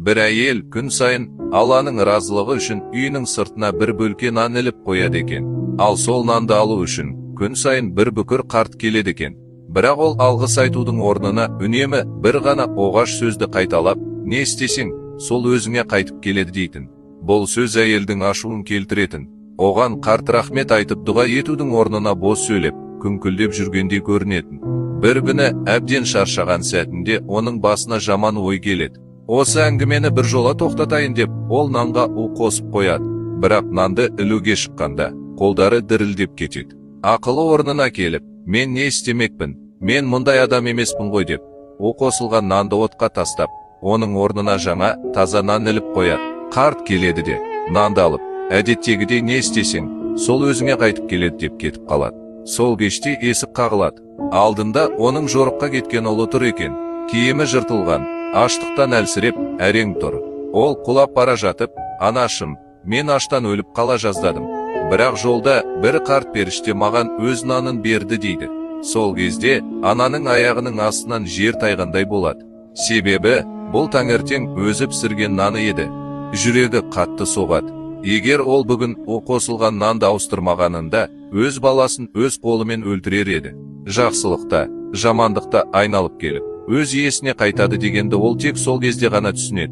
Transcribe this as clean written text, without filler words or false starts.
бір әйел күн сайын Алланың разылығы үшін үйінің сыртына бір бөлке нан іліп қояды екен. Ал сол нанды алу үшін күн сайын бір бүкір қарт келеді екен. Бірақ ол алғыс айтудың орнына үнемі бір ғана оғаш сөзді қайталап, не істесең, сол өзіңе қайтып келеді дейтін. Бұл сөз әйелдің ашуын келтіретін. Оған қарт рахмет айтып дұға етудің орнына бос сөйлеп, күңкілдеп жүргендей көрінетін. Бір күні әбден шаршаған сәтінде оның басына жаман ой келеді. Осы әңгімені бір жола тоқтатайын деп, ол нанға у қосып қояды. Бірақ нанды ілуге шыққанда, қолдары дірілдеп кетеді. Ақылы орнына келіп, мен не істемекпін? Мен мұндай адам емеспін ғой деп, у қосылған нанды отқа тастап, оның орнына жаңа таза нан іліп қояды. Қарт келеді де, нанды алып, әдеттегідей не істесең, сол өзіңе қайтып келеді деп кетіп қалады. Сол кеште есік қағылады. Алдында оның жорыққа кеткен ұлы тұр екен. Киімі жыртылған, аштықтан әлсіреп, әрең тұр. Ол құлап бара жатып, анашым, мен аштан өліп қала жаздадым. Бірақ жолда бір қарт періште маған өз нанын берді дейді. Сол кезде ананың аяғының астынан жер тайғандай болады. Себебі, бұл таңертең өзі пісірген наны еді. Жүрегі қатты соғады. Егер ол бүгін у қосылған нанды ауыстырмағанында, өз баласын өз қолымен өлтірер еді. Жақсылықта, жамандықта айналып келіп, өз иесіне қайтады дегенді ол тек сол кезде ғана түсінеді.